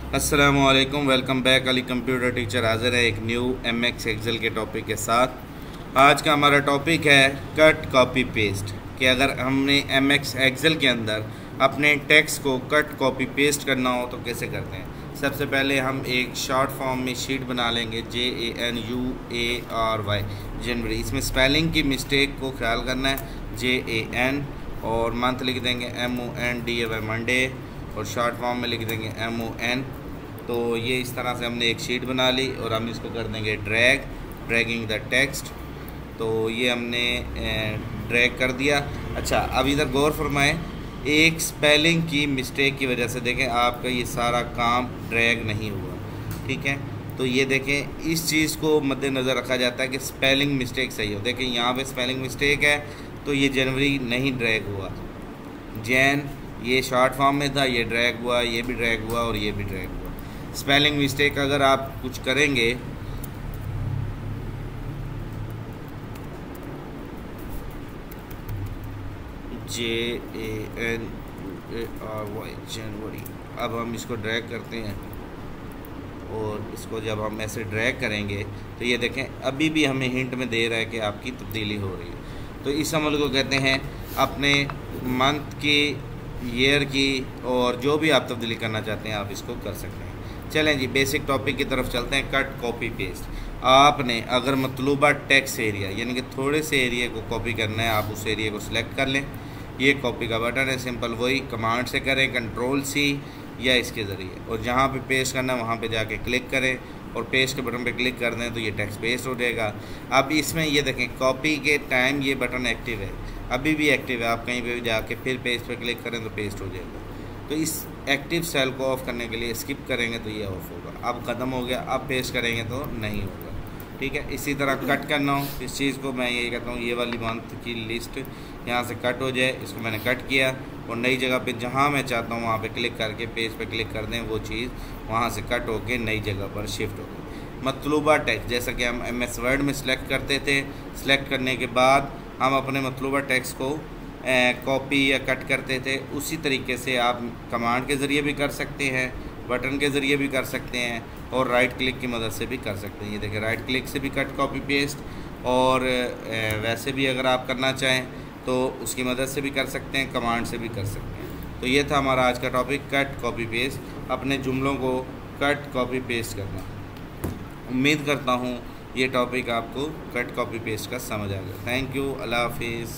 अस्सलामुअलैकुम, welcome back. Ali computer teacher हाजिर है एक न्यू एमएक्स एक्सेल के टॉपिक के साथ। आज का हमारा टॉपिक है कट कॉपी पेस्ट कि अगर हमने एमएक्स एक्सेल के अंदर अपने टेक्स्ट को कट कॉपी पेस्ट करना हो तो कैसे करते हैं। सबसे पहले हम एक शॉर्ट फॉर्म में शीट बना लेंगे, JANUARY जनवरी। इसमें स्पेलिंग की मिस्टेक को ख्याल करना है, JAN, और मंथ लिख देंगे MONDAY मंडे, और शॉर्ट फॉर्म में लिख देंगे MON। तो ये इस तरह से हमने एक शीट बना ली और हम इसको कर देंगे ड्रैगिंग द टेक्स्ट। तो ये हमने ड्रैग कर दिया। अच्छा, अब इधर गौर फरमाएं, एक स्पेलिंग की मिस्टेक की वजह से देखें आपका ये सारा काम ड्रैग नहीं हुआ। ठीक है, तो ये देखें, इस चीज़ को मद्देनज़र रखा जाता है कि स्पेलिंग मिस्टेक सही हो। देखें यहाँ पे स्पेलिंग मिस्टेक है तो ये जनवरी नहीं ड्रैग हुआ। जैन ये शॉर्ट फॉर्म में था, ये ड्रैग हुआ, ये भी ड्रैग हुआ और ये भी ड्रैग हुआ। स्पेलिंग मिस्टेक अगर आप कुछ करेंगे JANUARY जनवरी। अब हम इसको ड्रैग करते हैं और इसको जब हम ऐसे ड्रैग करेंगे तो ये देखें अभी भी हमें हिंट में दे रहा है कि आपकी तब्दीली हो रही है। तो इस अमल को कहते हैं अपने मंथ की, ईयर की, और जो भी आप तब्दीली करना चाहते हैं आप इसको कर सकते हैं। चलें जी, बेसिक टॉपिक की तरफ चलते हैं। Cut copy paste. आपने अगर मतलूबा टेक्स्ट एरिया यानी कि थोड़े से एरिया को कॉपी करना है, आप उस एरिया को सिलेक्ट कर लें। ये कॉपी का बटन है, सिंपल वही कमांड से करें, Ctrl+C या इसके ज़रिए, और जहाँ पे पेस्ट करना है वहाँ पे जाके क्लिक करें और पेस्ट के बटन पे क्लिक कर दें तो ये टेक्स्ट पेस्ट हो जाएगा। अब इसमें ये देखें कॉपी के टाइम ये बटन एक्टिव है, अभी भी एक्टिव है। आप कहीं पे भी जाके फिर पेस्ट पे क्लिक करें तो पेस्ट हो जाएगा। तो इस एक्टिव सेल को ऑफ़ करने के लिए स्किप करेंगे तो ये ऑफ़ होगा। अब ख़त्म हो गया, अब पेस्ट करेंगे तो नहीं होगा। ठीक है, इसी तरह कट करना हो इस चीज़ को, मैं यही कहता हूँ ये वाली मंथ की लिस्ट यहाँ से कट हो जाए। इसको मैंने कट किया और नई जगह पे जहाँ मैं चाहता हूँ वहाँ पे क्लिक करके पेस्ट पे क्लिक कर दें, वो चीज़ वहाँ से कट होके नई जगह पर शिफ्ट हो गई। मतलूबा टेक्स्ट जैसा कि हम MS वर्ड में सिलेक्ट करते थे, सिलेक्ट करने के बाद हम अपने मतलूबा टेक्स्ट को कॉपी या कट करते थे, उसी तरीके से आप कमांड के ज़रिए भी कर सकते हैं, बटन के ज़रिए भी कर सकते हैं, और राइट क्लिक की मदद से भी कर सकते हैं। ये देखिए, राइट क्लिक से भी कट कॉपी पेस्ट, और वैसे भी अगर आप करना चाहें तो उसकी मदद से भी कर सकते हैं, कमांड से भी कर सकते हैं। तो ये था हमारा आज का टॉपिक, कट कॉपी पेस्ट, अपने जुमलों को कट कॉपी पेस्ट करना। उम्मीद करता हूँ ये टॉपिक आपको कट कॉपी पेस्ट का समझ आ गया। थैंक यू, अल्लाह हाफिज़।